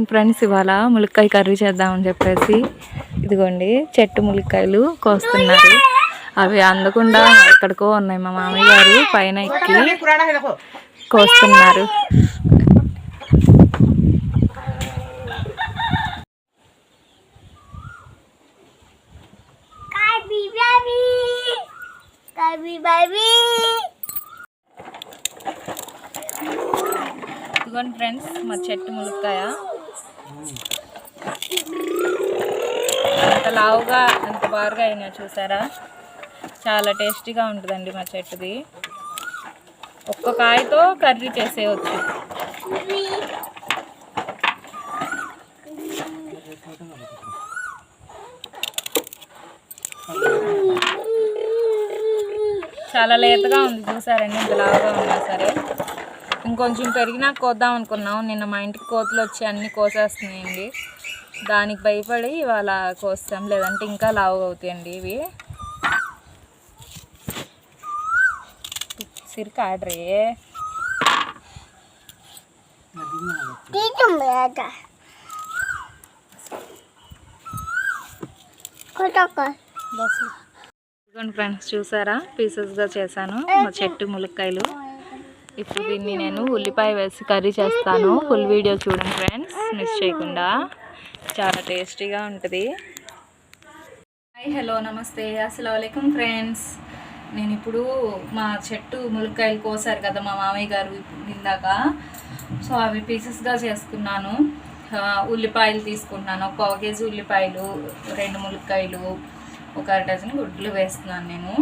Friends ఇవాళ ములక్కాయ curry చేద్దామని చెప్పేసి ఇదిగోండి చెట్టు ములక్కాయలు కోస్తున్నారు. అవి అందకుండా ఎక్కడికో ఉన్నాయి. మా మామయ్య గారు పైన ఎక్కి కోస్తున్నారు. ఇదిగోండి ఫ్రెండ్స్ మా చెట్టు ములక్కాయ అంత లావుగా అంత బాగా అయినా చూసారా, చాలా టేస్టీగా ఉంటుందండి మా చెట్టుది. ఒక్క కాయతో కర్రీ చేసేయచ్చు. చాలా లేతగా ఉంది చూసారండి, ఇంత లావుగా ఉన్నా సరే. ఇంకొంచెం పెరిగినా కోద్దాం అనుకున్నాం. నిన్న మా ఇంటికి కోతులు వచ్చి అన్నీ కోసేస్తున్నాయండి. దానికి భయపడి ఇవాళ కోస్తాం, లేదంటే ఇంకా లావుగా అవుతాయండి ఇవి. సిరికి ఆర్డరే ఫ్రెండ్స్ చూసారా, పీసెస్గా చేశాను మా చెట్టు ములక్కాయలు. ఇప్పుడు దీన్ని నేను ఉల్లిపాయ వేసి కర్రీ చేస్తాను. ఫుల్ వీడియో చూడండి ఫ్రెండ్స్, మిస్ చేయకుండా. చాలా టేస్టీగా ఉంటుంది. హాయ్, హలో, నమస్తే, అస్సలాముఅలైకుం ఫ్రెండ్స్. నేను ఇప్పుడు మా చెట్టు ములక్కాయలు కోసారు కదా మా మామయ్య గారు ఇందాక. సో అవి పీసెస్గా చేసుకున్నాను. ఉల్లిపాయలు తీసుకుంటున్నాను. ఒక 1 కేజీ ఉల్లిపాయలు, 2 ములక్కాయలు, ఒక 1 డజన్ గుడ్లు వేస్తున్నాను నేను.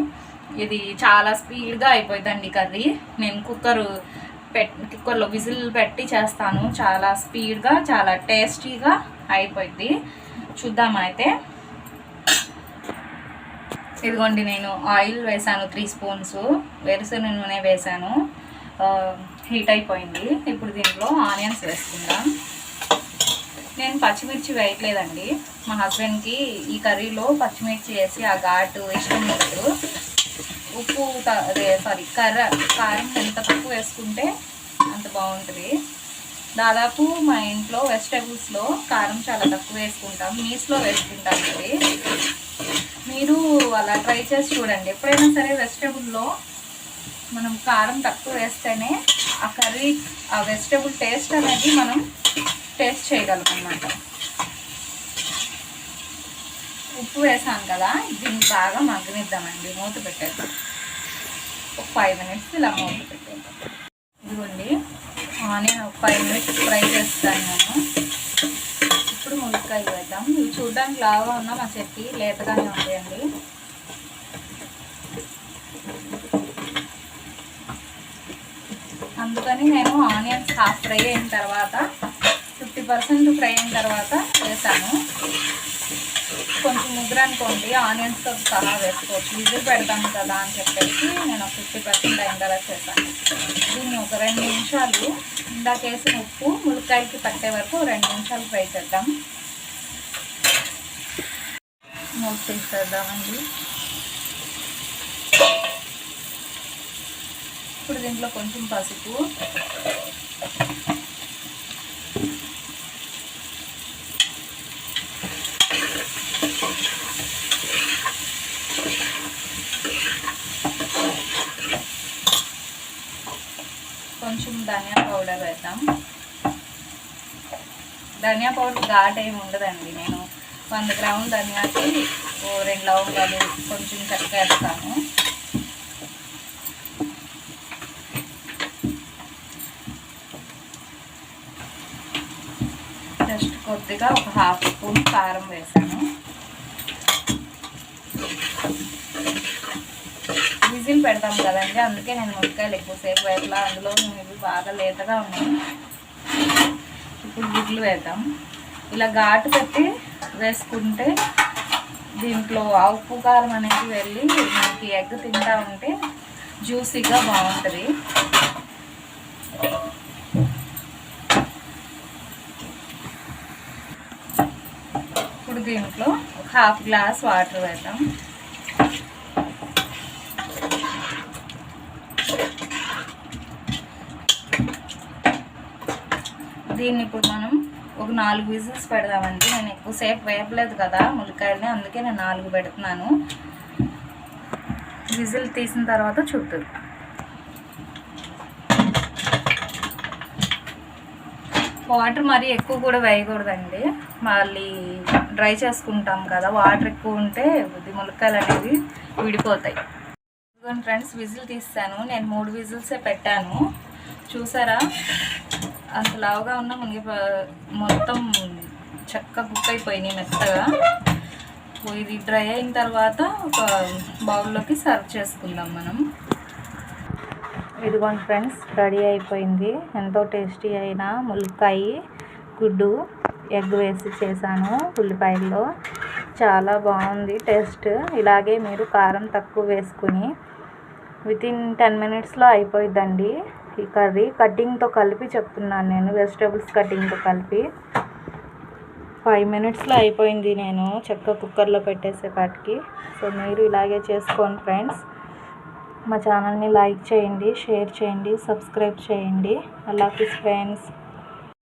ఇది చాలా స్పీడ్గా అయిపోతుందండి కర్రీ. నేను కుక్కర్లో విజిల్ పెట్టి చేస్తాను. చాలా స్పీడ్గా, చాలా టేస్టీగా అయిపోయింది. చూద్దామా అయితే. ఇదిగోండి నేను ఆయిల్ వేసాను 3 స్పూన్స్, వేరుశనగ నూనె వేసాను. హీట్ అయిపోయింది. ఇప్పుడు దీంట్లో ఆనియన్స్ వేసుకుందాం. నేను పచ్చిమిర్చి వేయట్లేదండి. మా హస్బెండ్కి ఈ కర్రీలో పచ్చిమిర్చి వేసి ఆ ఘాటు ఇష్టం లేదు. ఉప్పు కారం ఎంత తక్కువ వేసుకుంటే అంత బాగుంటుంది. దాదాపు మా ఇంట్లో వెజిటేబుల్స్లో కారం చాలా తక్కువ వేసుకుంటాం, మీస్లో వేసుకుంటాం. ఇది మీరు అలా ట్రై చేసి చూడండి. ఎప్పుడైనా సరే వెజిటేబుల్లో మనం కారం తక్కువ వేస్తేనే ఆ కర్రీ, ఆ వెజిటేబుల్ టేస్ట్ అనేది మనం టేస్ట్ చేయగలం అన్నమాట. ఉప్పు వేసాను కదా, దీన్ని బాగా మగ్గనిద్దామండి. మూత పెట్టేద్దాం. ఒక 5 మినిట్స్ ఇలా మూత పెట్టేద్దాం. ఇదిగోండి ఆనియన్ ఒక 5 మినిట్స్ ఫ్రై చేస్తాను నేను. ఇప్పుడు ములక్కాయలు వేద్దాం. ఇవి చూడడానికి లాగా ఉన్నా మా చెట్టు లేతగానే ఉంటాయండి. అందుకని నేను ఆనియన్స్ హాఫ్ ఫ్రై అయిన తర్వాత 50% ఫ్రై అయిన తర్వాత వేసాను. కొంచెం ముగ్గురు అనుకోండి, ఆనియన్స్తో సహా వేసుకోవచ్చు. విజిల్ పెడతాము కదా అని చెప్పేసి నేను 50% అయిన తర్వాత చేశాను. దీన్ని ఒక 2 నిమిషాలు ఇందాక వేసిన ఉప్పు ములక్కాయలకి పట్టే వరకు 2 నిమిషాలు ఫ్రై చేద్దాం. మూత తీసేద్దామండి. ఇప్పుడు దీంట్లో కొంచెం పసుపు, కొంచెం ధనియా పౌడర్ వేద్దాం. ధనియా పౌడర్ ఘాట్ ఏమి ఉండదండి. నేను 100 గ్రాముల ధనియాకి 2 లవంగాలు, కొంచెం చెక్క వేస్తాను. జస్ట్ కొద్దిగా ఒక 1/2 స్పూన్ కారం వేసాను. విజిల్ పెడతాం కదండి, అందుకే నేను ములక్కాయలు ఎక్కువసేపు వేయాల. అందులో ఇవి బాగా లేతగా ఉన్నాయి. ఇప్పుడు గుడ్లు వేద్దాం. ఇలా ఘాటు పెట్టి వేసుకుంటే దీంట్లో ఆ ఉప్పు కారం అనేది వెళ్ళి మనకి ఎగ్ తింటా ఉంటే జ్యూసీగా బాగుంటుంది. ఇప్పుడు దీంట్లో 1/2 గ్లాస్ వాటర్ వేద్దాం. దీన్ని ఇప్పుడు మనం ఒక 4 విజిల్స్ పెడదామండి. నేను ఎక్కువసేపు వేపలేదు కదా ములక్కాయలని, అందుకే నేను 4 పెడుతున్నాను. విజిల్ తీసిన తర్వాత చూద్దాం. వాటర్ మరీ ఎక్కువ కూడా వేయకూడదండి, మళ్ళీ డ్రై చేసుకుంటాం కదా. వాటర్ ఎక్కువ ఉంటే ములక్కాయలు అనేవి విడిపోతాయి. ఇదిగోండి ఫ్రెండ్స్, విజిల్ తీస్తాను. నేను 3 విజిల్సే పెట్టాను. చూసారా అంత లావుగా ఉన్న మునిగి మొత్తం చక్కగా కుక్ అయిపోయినాయి మెత్తగా. ఇది డ్రై అయిన తర్వాత ఒక బౌల్లోకి సర్వ్ చేసుకుందాం మనం. ఇదిగోండి ఫ్రెండ్స్, రెడీ అయిపోయింది. ఎంతో టేస్టీ అయిన ములక్కాయ గుడ్డు ఎగ్ వేసి చేశాను ఉల్లిపాయల్లో. చాలా బాగుంది టేస్ట్. ఇలాగే మీరు కారం తక్కువ వేసుకుని వితిన్ 10 మినిట్స్లో అయిపోయిద్దండి ఈ కర్రీ. కటింగ్తో కలిపి చెప్తున్నాను నేను, వెజిటేబుల్స్ కటింగ్తో కలిపి 5 మినిట్స్లో అయిపోయింది నేను చక్కగా కుక్కర్లో పెట్టేసేపాటికి. సో మీరు ఇలాగే చేసుకోండి ఫ్రెండ్స్. మా ఛానల్ని లైక్ చేయండి, షేర్ చేయండి, సబ్స్క్రైబ్ చేయండి. అల్లాహ్ హాఫిజ్ ఫ్రెండ్స్.